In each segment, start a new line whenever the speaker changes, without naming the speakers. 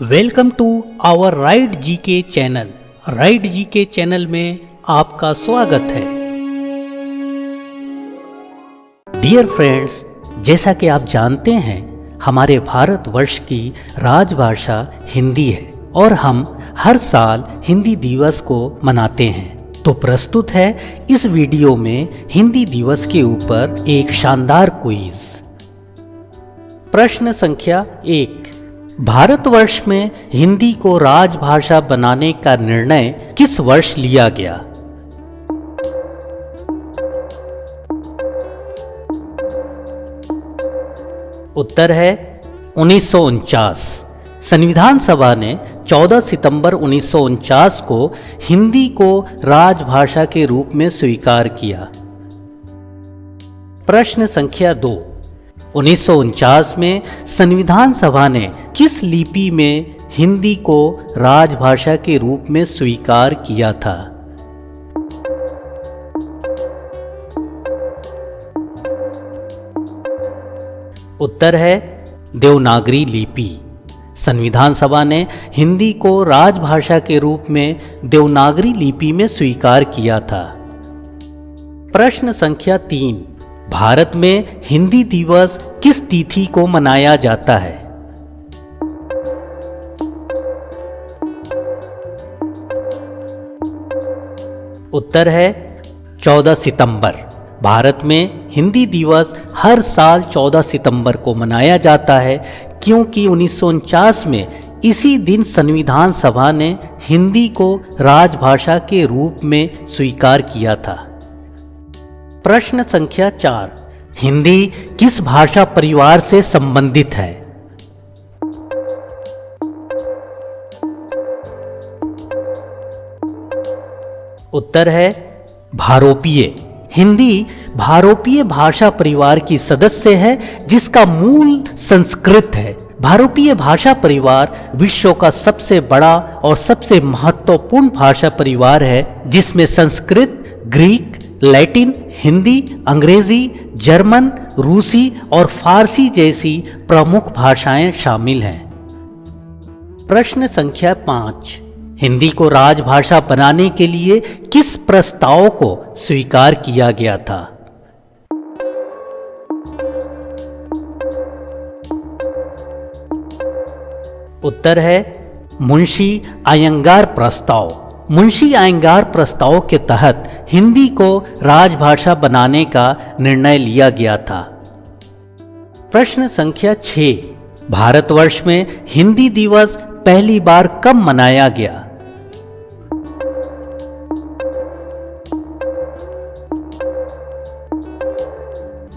Welcome to our right GK channel. Right GK channel में आपका स्वागत है। डियर फ्रेंड्स, जैसा कि आप जानते हैं हमारे भारतवर्ष की राजभाषा हिंदी है और हम हर साल हिंदी दिवस को मनाते हैं। तो प्रस्तुत है इस वीडियो में हिंदी दिवस के ऊपर एक शानदार क्विज। प्रश्न संख्या 1, भारतवर्ष में हिंदी को राजभाषा बनाने का निर्णय किस वर्ष लिया गया? उत्तर है 1949। संविधान सभा ने 14 सितंबर 1949 को हिंदी को राजभाषा के रूप में स्वीकार किया। प्रश्न संख्या 2, 1949 में संविधान सभा ने किस लिपि में हिंदी को राजभाषा के रूप में स्वीकार किया था? उत्तर है देवनागरी लिपि। संविधान सभा ने हिंदी को राजभाषा के रूप में देवनागरी लिपि में स्वीकार किया था। प्रश्न संख्या 3, भारत में हिंदी दिवस किस तिथि को मनाया जाता है? उत्तर है 14 सितंबर। भारत में हिंदी दिवस हर साल 14 सितंबर को मनाया जाता है क्योंकि 1949 में इसी दिन संविधान सभा ने हिंदी को राजभाषा के रूप में स्वीकार किया था। प्रश्न संख्या 4, हिंदी किस भाषा परिवार से संबंधित है? उत्तर है भारोपीय। हिंदी भारोपीय भाषा परिवार की सदस्य है जिसका मूल संस्कृत है। भारोपीय भाषा परिवार विश्व का सबसे बड़ा और सबसे महत्वपूर्ण भाषा परिवार है जिसमें संस्कृत, ग्रीक, लैटिन, हिंदी, अंग्रेजी, जर्मन, रूसी और फारसी जैसी प्रमुख भाषाएं शामिल हैं। प्रश्न संख्या 5, हिंदी को राजभाषा बनाने के लिए किस प्रस्ताव को स्वीकार किया गया था? उत्तर है मुंशी अयंगार प्रस्ताव। मुंशी अयंगार प्रस्ताव के तहत हिंदी को राजभाषा बनाने का निर्णय लिया गया था। प्रश्न संख्या 6, भारतवर्ष में हिंदी दिवस पहली बार कब मनाया गया?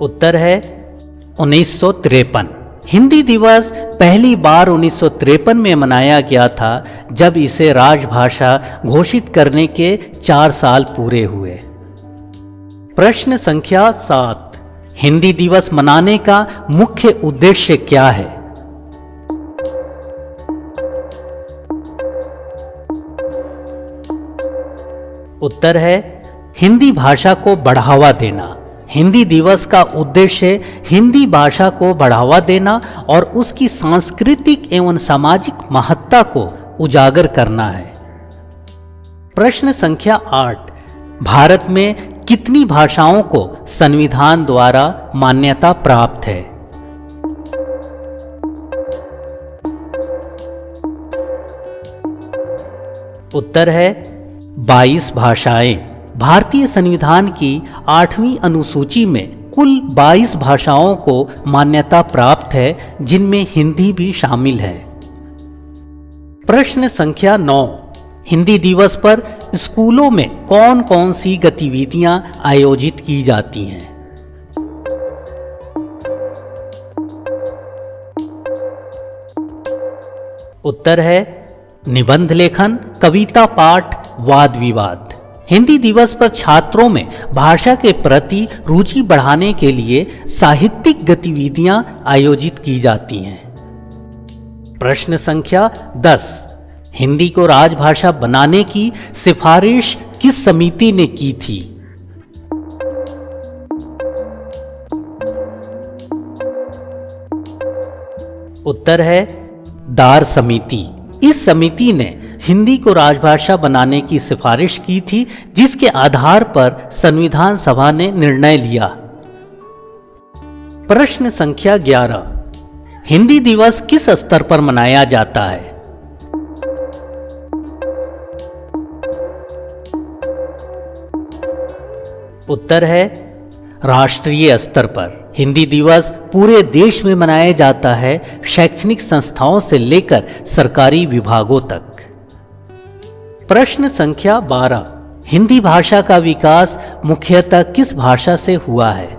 उत्तर है 1953। हिंदी दिवस पहली बार 1953 में मनाया गया था जब इसे राजभाषा घोषित करने के 4 साल पूरे हुए। प्रश्न संख्या 7, हिंदी दिवस मनाने का मुख्य उद्देश्य क्या है? उत्तर है हिंदी भाषा को बढ़ावा देना। हिंदी दिवस का उद्देश्य हिंदी भाषा को बढ़ावा देना और उसकी सांस्कृतिक एवं सामाजिक महत्ता को उजागर करना है। प्रश्न संख्या 8, भारत में कितनी भाषाओं को संविधान द्वारा मान्यता प्राप्त है? उत्तर है 22 भाषाएं। भारतीय संविधान की 8वीं अनुसूची में कुल 22 भाषाओं को मान्यता प्राप्त है जिनमें हिंदी भी शामिल है। प्रश्न संख्या 9, हिंदी दिवस पर स्कूलों में कौन कौन सी गतिविधियां आयोजित की जाती हैं? उत्तर है निबंध लेखन, कविता पाठ, वाद विवाद। हिंदी दिवस पर छात्रों में भाषा के प्रति रुचि बढ़ाने के लिए साहित्यिक गतिविधियां आयोजित की जाती हैं। प्रश्न संख्या 10, हिंदी को राजभाषा बनाने की सिफारिश किस समिति ने की थी? उत्तर है दार समिति। इस समिति ने हिंदी को राजभाषा बनाने की सिफारिश की थी, जिसके आधार पर संविधान सभा ने निर्णय लिया। प्रश्न संख्या 11, हिंदी दिवस किस स्तर पर मनाया जाता है? उत्तर है राष्ट्रीय स्तर पर। हिंदी दिवस पूरे देश में मनाया जाता है, शैक्षणिक संस्थाओं से लेकर सरकारी विभागों तक। प्रश्न संख्या 12, हिंदी भाषा का विकास मुख्यतः किस भाषा से हुआ है?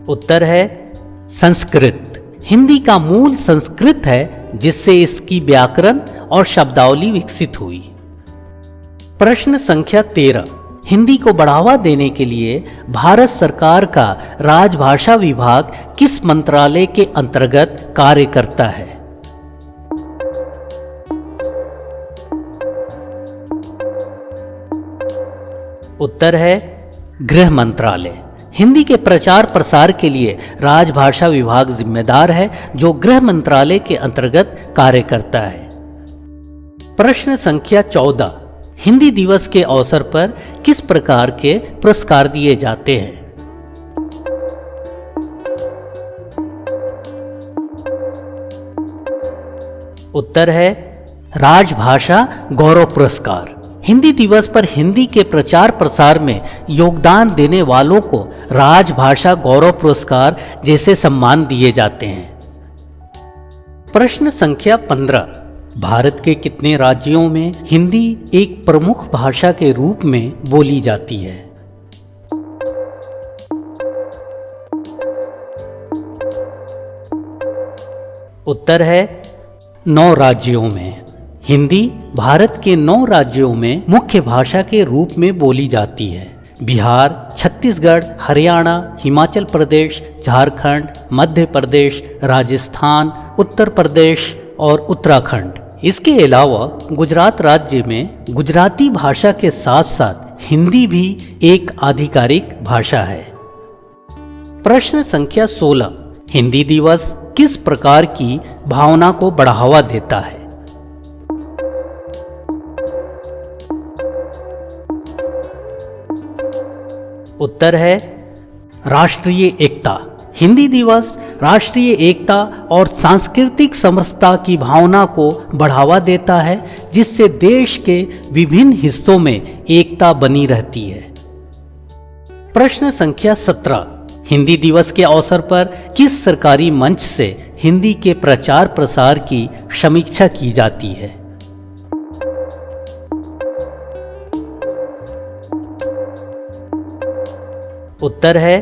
उत्तर है संस्कृत। हिंदी का मूल संस्कृत है, जिससे इसकी व्याकरण और शब्दावली विकसित हुई। प्रश्न संख्या 13, हिंदी को बढ़ावा देने के लिए भारत सरकार का राजभाषा विभाग किस मंत्रालय के अंतर्गत कार्य करता है? उत्तर है गृह मंत्रालय। हिंदी के प्रचार प्रसार के लिए राजभाषा विभाग जिम्मेदार है, जो गृह मंत्रालय के अंतर्गत कार्य करता है। प्रश्न संख्या 14, हिंदी दिवस के अवसर पर किस प्रकार के पुरस्कार दिए जाते हैं? उत्तर है राजभाषा गौरव पुरस्कार। हिंदी दिवस पर हिंदी के प्रचार प्रसार में योगदान देने वालों को राजभाषा गौरव पुरस्कार जैसे सम्मान दिए जाते हैं। प्रश्न संख्या 15, भारत के कितने राज्यों में हिंदी एक प्रमुख भाषा के रूप में बोली जाती है? उत्तर है 9 राज्यों में। हिंदी भारत के 9 राज्यों में मुख्य भाषा के रूप में बोली जाती है। बिहार, छत्तीसगढ़, हरियाणा, हिमाचल प्रदेश, झारखंड, मध्य प्रदेश, राजस्थान, उत्तर प्रदेश और उत्तराखंड। इसके अलावा गुजरात राज्य में गुजराती भाषा के साथ साथ हिंदी भी एक आधिकारिक भाषा है। प्रश्न संख्या 16, हिंदी दिवस किस प्रकार की भावना को बढ़ावा देता है? उत्तर है राष्ट्रीय एकता। हिंदी दिवस राष्ट्रीय एकता और सांस्कृतिक समरसता की भावना को बढ़ावा देता है, जिससे देश के विभिन्न हिस्सों में एकता बनी रहती है। प्रश्न संख्या 17, हिंदी दिवस के अवसर पर किस सरकारी मंच से हिंदी के प्रचार प्रसार की समीक्षा की जाती है? उत्तर है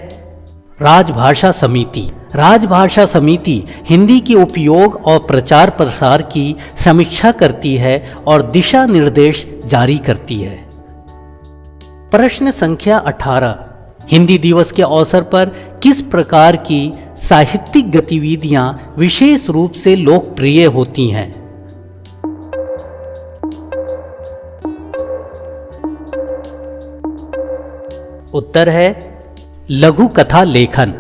राजभाषा समिति। राजभाषा समिति हिंदी के उपयोग और प्रचार प्रसार की समीक्षा करती है और दिशा निर्देश जारी करती है। प्रश्न संख्या 18, हिंदी दिवस के अवसर पर किस प्रकार की साहित्यिक गतिविधियां विशेष रूप से लोकप्रिय होती हैं? उत्तर है लघु कथा लेखन।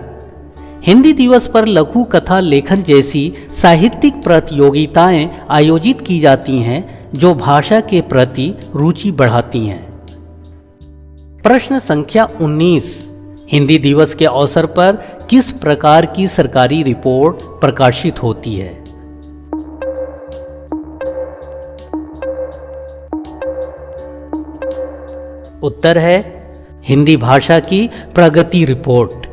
हिंदी दिवस पर लघु कथा लेखन जैसी साहित्यिक प्रतियोगिताएं आयोजित की जाती हैं, जो भाषा के प्रति रुचि बढ़ाती हैं। प्रश्न संख्या 19, हिंदी दिवस के अवसर पर किस प्रकार की सरकारी रिपोर्ट प्रकाशित होती है? उत्तर है हिंदी भाषा की प्रगति रिपोर्ट।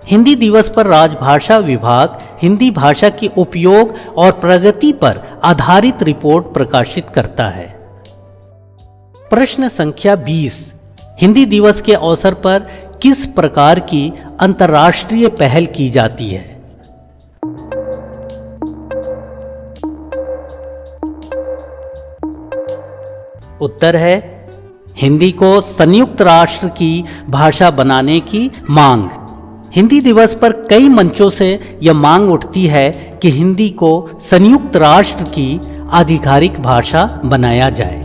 हिंदी दिवस पर राजभाषा विभाग हिंदी भाषा के उपयोग और प्रगति पर आधारित रिपोर्ट प्रकाशित करता है। प्रश्न संख्या 20, हिंदी दिवस के अवसर पर किस प्रकार की अंतर्राष्ट्रीय पहल की जाती है? उत्तर है हिंदी को संयुक्त राष्ट्र की भाषा बनाने की मांग। हिंदी दिवस पर कई मंचों से यह मांग उठती है कि हिंदी को संयुक्त राष्ट्र की आधिकारिक भाषा बनाया जाए।